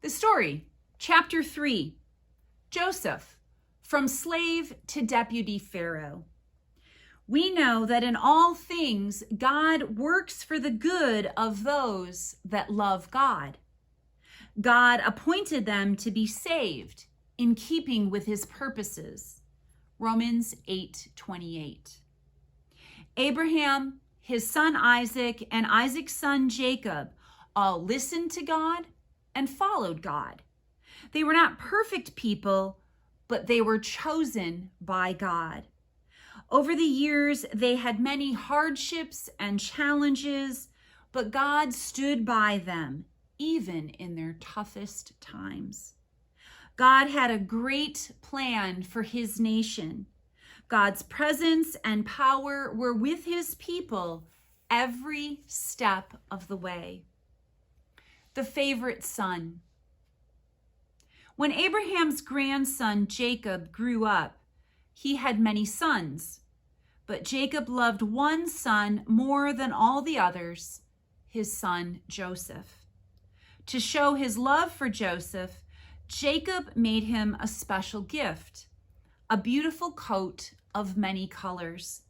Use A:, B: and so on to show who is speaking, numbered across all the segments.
A: The story, chapter 3, Joseph, from slave to deputy Pharaoh. We know that in all things, God works for the good of those that love God. God appointed them to be saved in keeping with his purposes. Romans 8:28. Abraham, his son Isaac, and Isaac's son Jacob all listened to God and followed God. They were not perfect people, but they were chosen by God. Over the years, they had many hardships and challenges, but God stood by them, even in their toughest times. God had a great plan for his nation. God's presence and power were with his people every step of the way. The favorite son. When Abraham's grandson Jacob grew up, he had many sons, but Jacob loved one son more than all the others, his son Joseph. To show his love for Joseph, Jacob made him a special gift, a beautiful coat of many colors.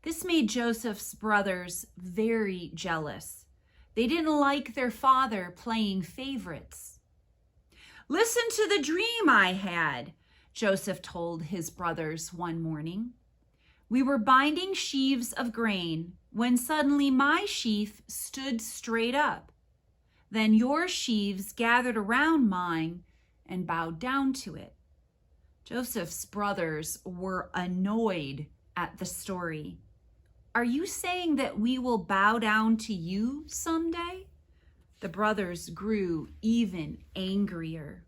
A: This made Joseph's brothers very jealous. They didn't like their father playing favorites. "Listen to the dream I had," Joseph told his brothers one morning. "We were binding sheaves of grain when suddenly my sheaf stood straight up. Then your sheaves gathered around mine and bowed down to it." Joseph's brothers were annoyed at the story. "Are you saying that we will bow down to you someday?" The brothers grew even angrier.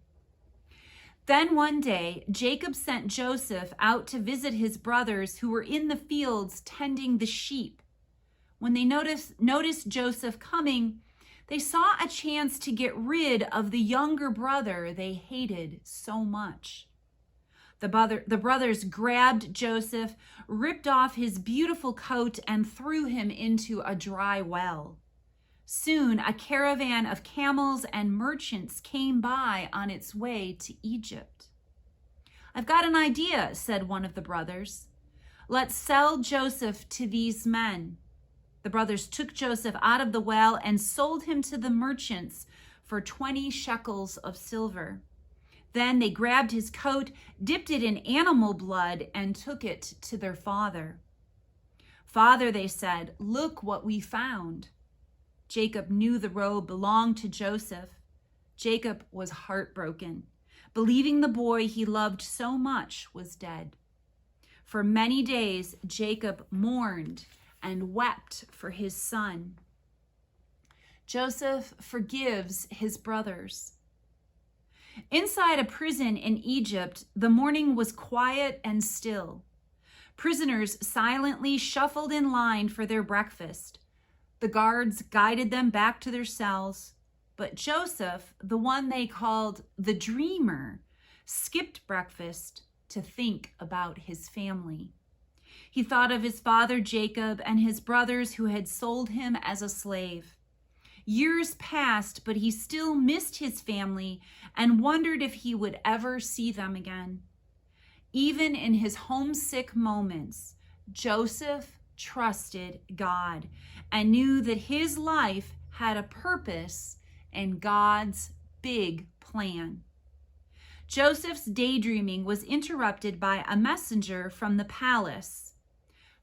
A: Then one day, Jacob sent Joseph out to visit his brothers who were in the fields tending the sheep. When they noticed Joseph coming, they saw a chance to get rid of the younger brother they hated so much. The brothers grabbed Joseph, ripped off his beautiful coat, and threw him into a dry well. Soon, a caravan of camels and merchants came by on its way to Egypt. "I've got an idea," said one of the brothers. "Let's sell Joseph to these men." The brothers took Joseph out of the well and sold him to the merchants for 20 shekels of silver. Then they grabbed his coat, dipped it in animal blood, and took it to their father. "Father," they said, "look what we found." Jacob knew the robe belonged to Joseph. Jacob was heartbroken, believing the boy he loved so much was dead. For many days, Jacob mourned and wept for his son. Joseph forgives his brothers. Inside a prison in Egypt, the morning was quiet and still. Prisoners silently shuffled in line for their breakfast. The guards guided them back to their cells, but Joseph, the one they called the dreamer, skipped breakfast to think about his family. He thought of his father Jacob and his brothers who had sold him as a slave. Years passed, but he still missed his family and wondered if he would ever see them again. Even in his homesick moments, Joseph trusted God and knew that his life had a purpose and God's big plan. Joseph's daydreaming was interrupted by a messenger from the palace.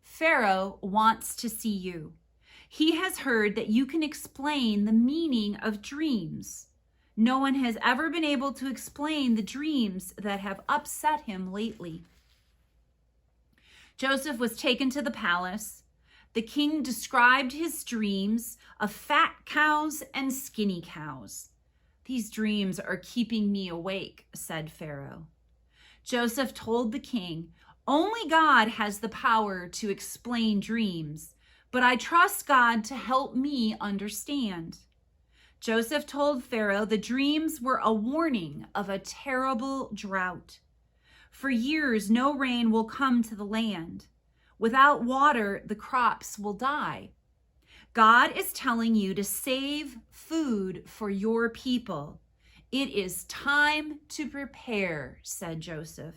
A: "Pharaoh wants to see you. He has heard that you can explain the meaning of dreams. No one has ever been able to explain the dreams that have upset him lately." Joseph was taken to the palace. The king described his dreams of fat cows and skinny cows. "These dreams are keeping me awake," said Pharaoh. Joseph told the king, "Only God has the power to explain dreams, but I trust God to help me understand." Joseph told Pharaoh the dreams were a warning of a terrible drought. For years, no rain will come to the land. Without water, the crops will die. God is telling you to save food for your people. "It is time to prepare," said Joseph.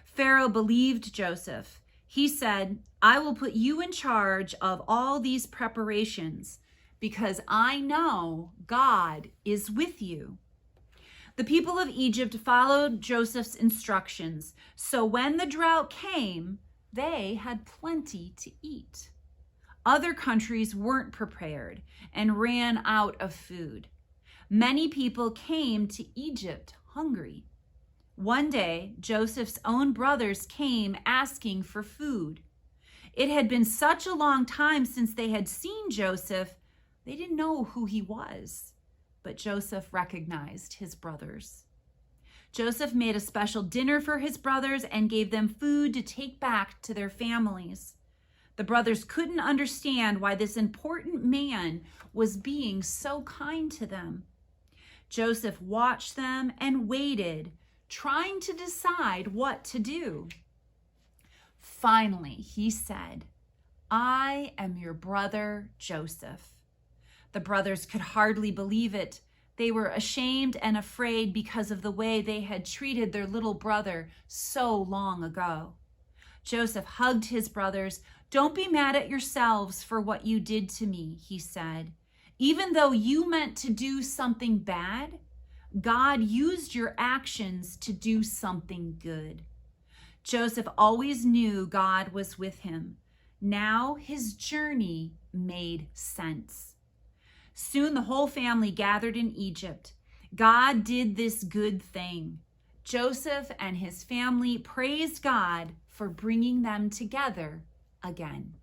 A: Pharaoh believed Joseph. He said, "I will put you in charge of all these preparations because I know God is with you." The people of Egypt followed Joseph's instructions, so when the drought came, they had plenty to eat. Other countries weren't prepared and ran out of food. Many people came to Egypt hungry. One day, Joseph's own brothers came asking for food. It had been such a long time since they had seen Joseph, they didn't know who he was. But Joseph recognized his brothers. Joseph made a special dinner for his brothers and gave them food to take back to their families. The brothers couldn't understand why this important man was being so kind to them. Joseph watched them and waited, trying to decide what to do. Finally, he said, "I am your brother Joseph." The brothers could hardly believe it. They were ashamed and afraid because of the way they had treated their little brother so long ago. Joseph hugged his brothers. "Don't be mad at yourselves for what you did to me," he said. "Even though you meant to do something bad, God used your actions to do something good." Joseph always knew God was with him. Now his journey made sense. Soon the whole family gathered in Egypt. God did this good thing. Joseph and his family praised God for bringing them together again.